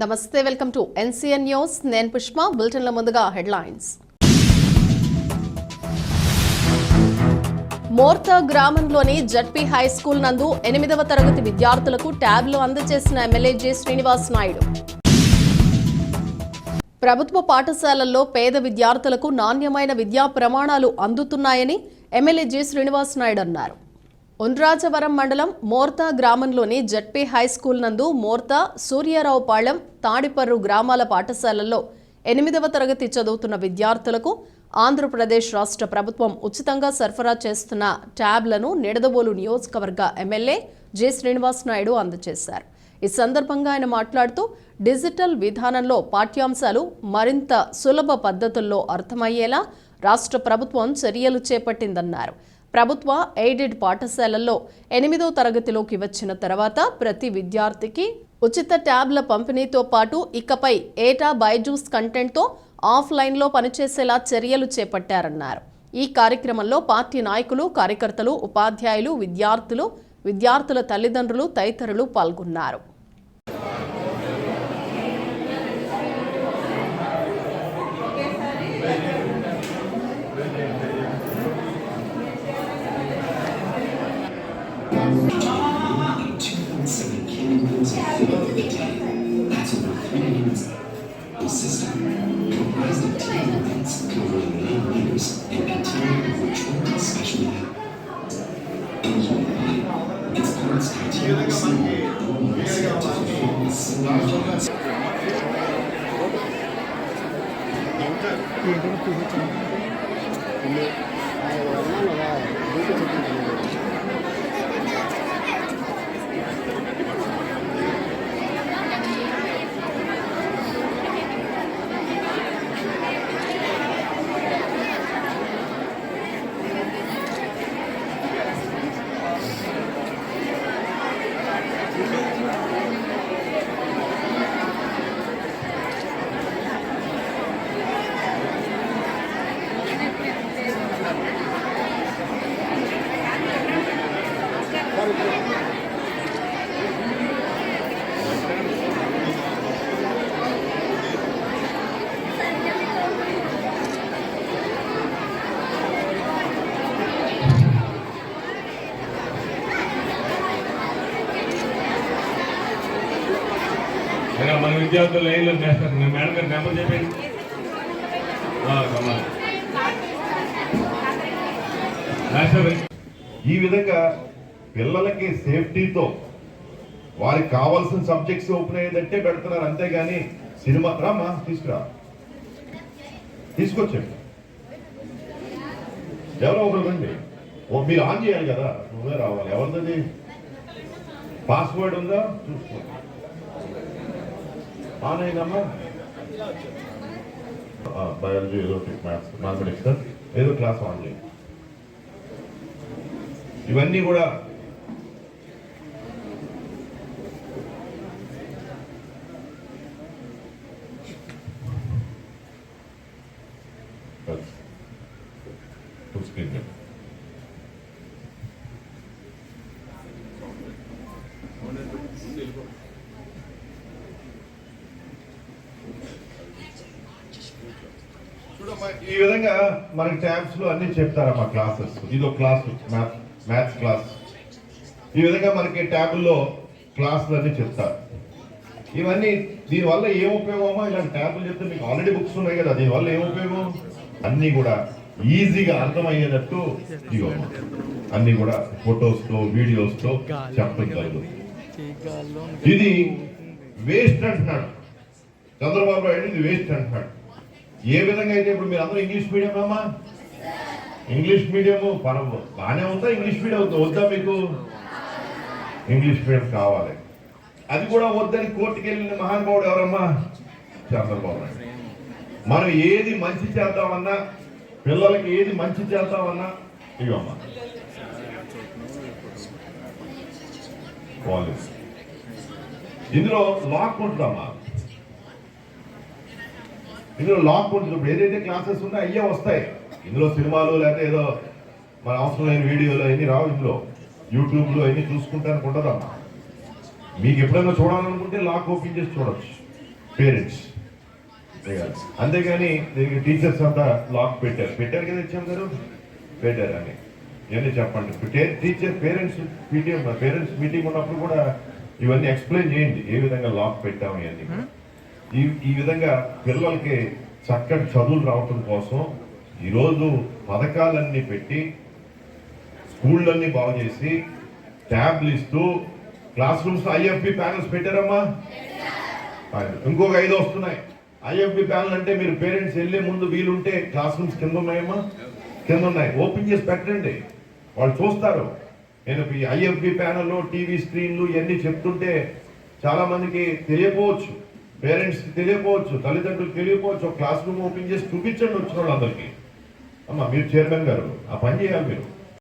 నమస్తే, welcome to NCN news. నేను పుష్ప. బులెటిన్ల ముందుగా హెడ్లైన్స్. మోర్తా గ్రామంలోని జడ్పీ హై స్కూల్ నందు 8వ తరగతి విద్యార్థులకు ట్యాబ్లు అందజేసిన ఎమ్మెల్యే జె శ్రీనివాస్ నాయుడు. ప్రభుత్వ పాఠశాలల్లో పేద విద్యార్థులకు నాణ్యమైన విద్యా ప్రమాణాలు అందుతున్నాయని ఎమ్మెల్యే జె శ్రీనివాస్ నాయుడు అన్నారు. ఉండ్రాజవరం మండలం మోర్తా గ్రామంలోని జడ్పీ హై స్కూల్ నందు మోర్తా, సూర్యారావుపాళెం, తాడిపర్రు గ్రామాల పాఠశాలల్లో 8వ తరగతి చదువుతున్న విద్యార్థులకు ఆంధ్రప్రదేశ్ రాష్ట్ర ప్రభుత్వం ఉచితంగా సరఫరా చేస్తున్న ట్యాబ్లను నిడదవోలు నియోజకవర్గ ఎమ్మెల్యే జె శ్రీనివాస్ నాయుడు అందజేశారు. ఈ సందర్భంగా ఆయన మాట్లాడుతూ డిజిటల్ విధానంలో పాఠ్యాంశాలు మరింత సులభ పద్ధతుల్లో అర్థమయ్యేలా రాష్ట్ర ప్రభుత్వం చర్యలు చేపట్టిందన్నారు. ప్రభుత్వ ఎయిడెడ్ పాఠశాలల్లో 8వ తరగతిలోకి వచ్చిన తర్వాత ప్రతి విద్యార్థికి ఉచిత ట్యాబ్ల పంపిణీతో పాటు ఇకపై ఏటా బైజూస్ కంటెంట్తో ఆఫ్లైన్లో పనిచేసేలా చర్యలు చేపట్టారన్నారు. ఈ కార్యక్రమంలో పార్టీ నాయకులు, కార్యకర్తలు, ఉపాధ్యాయులు, విద్యార్థుల తల్లిదండ్రులు తదితరులు పాల్గొన్నారు. That's over 3 units. The system, comprised of 10 units covering 9 meters and containing over 20 special engineering. Its parts continuously always to fulfill a single job. మన విద్యార్థులు లైన్లో చేస్తారు. మేడం గారు నెంబర్ చెప్పండి. ఈ విధంగా పిల్లలకి సేఫ్టీతో వారికి కావాల్సిన సబ్జెక్ట్స్ ఓపెన్ అయ్యేదంటే పెడుతున్నారు. అంతేగాని సినిమా రామా తీసుకొచ్చండి, ఎవరో ఒకరు రండి. మీరు ఆన్ చేయాలి కదా, నువ్వే రావాలి. ఎవరిది పాస్వర్డ్ ఉందా చూసుకోండి. ఆన్ అయిందమ్మా. బయాలజీ ఏదో మ్యాథమెటిక్స్ ఏదో క్లాస్ ఆన్ చేయండి. ఇవన్నీ కూడా స్క్రీన్ ఈ విధంగా మనకి ట్యాబ్స్ లో అన్ని చెప్తారమ్మా క్లాసెస్. ఇదో క్లాస్ మ్యాథ్స్ క్లాస్. ఈ విధంగా మనకి ట్యాబుల్లో క్లాసులు అన్ని చెప్తారు. ఇవన్నీ దీనివల్ల ఏం ఉపయోగమో ఇలాంటి ట్యాబులు చెప్తే మీకు ఆల్రెడీ బుక్స్ ఉన్నాయి కదా, దీనివల్ల ఏం ఉపయోగం అన్నీ కూడా ఈజీగా అర్థమయ్యేటట్టు ఇగో అన్ని కూడా ఫొటోస్తో వీడియోస్తో చెప్పడం జరుగుతుంది. ఇది వేస్ట్ అంటున్నాడు చంద్రబాబు నాయుడు, ఇది వేస్ట్ అంటున్నాడు. ఏ విధంగా అయితే ఇప్పుడు మీరు అందరూ ఇంగ్లీష్ మీడియం అమ్మా, ఇంగ్లీష్ మీడియము బాగానే ఉందా? ఇంగ్లీష్ మీడియం వద్దా? మీకు ఇంగ్లీష్ మీడియం కావాలి. అది కూడా వద్దని కోర్టుకు వెళ్ళిన మహానుభావుడు ఎవరమ్మా? చంద్రబాబు నాయుడు. మనం ఏది మంచి చేద్దామన్నా, పిల్లలకి ఏది మంచి చేద్దామన్నా ఇవమ్మా ఇందులో లాక్ ఉంటుందమ్మా. ఇందులో లాక్ ఉంటుంది. ఇప్పుడు ఏదైతే క్లాసెస్ ఉన్నాయో అయ్యే వస్తాయి. ఇందులో సినిమాలు లేకపోతే ఏదో మన అవసరం లేని వీడియోలు అవన్నీ రావు. ఇందులో యూట్యూబ్లో అవన్నీ చూసుకుంటానికి ఉండదమ్మా. మీకు ఎప్పుడైనా చూడాలనుకుంటే లాక్ ఓపెన్ చేసి చూడొచ్చు. పేరెంట్స్ అంతేగాని దీనికి టీచర్స్ అంతా లాక్ పెట్టారు కదా ఇచ్చాం గారు పెట్టారు అని ఇవన్నీ చెప్పండి. టీచర్ పేరెంట్స్ మీటింగ్ ఉన్నప్పుడు కూడా ఇవన్నీ ఎక్స్ప్లెయిన్ చేయండి ఏ విధంగా లాక్ పెట్టాము ఇవన్నీ. ఈ విధంగా పిల్లలకి చక్కటి చదువులు రావటం కోసం ఈరోజు పథకాలన్నీ పెట్టి స్కూళ్ళన్నీ బాగు చేసి ట్యాబ్లు ఇస్తూ క్లాస్ రూమ్స్ ఐఎఫ్బి ప్యానల్స్ పెట్టారమ్మా. ఇంకొక 5 వస్తున్నాయి. ఐఎఫ్బి ప్యానల్ అంటే మీరు పేరెంట్స్ వెళ్ళే ముందు వీలుంటే క్లాస్ రూమ్స్ కింద ఉన్నాయమ్మా, కింద ఉన్నాయి, ఓపెన్ చేసి పెట్టండి, వాళ్ళు చూస్తారు. నేను ఈ ఐఎఫ్బి ప్యానల్ టీవీ స్క్రీన్లు ఇవన్నీ చెప్తుంటే చాలా మందికి తెలియకపోవచ్చు, పేరెంట్స్కి తెలియకపోవచ్చు, తల్లిదండ్రులకు తెలియకపోవచ్చు. క్లాస్ రూమ్ ఓపెన్ చేసి చూపించండి వచ్చిన వాళ్ళందరికీ. అమ్మా మీరు చైర్మన్ గారు ఆ పని చేయాలి మీరు.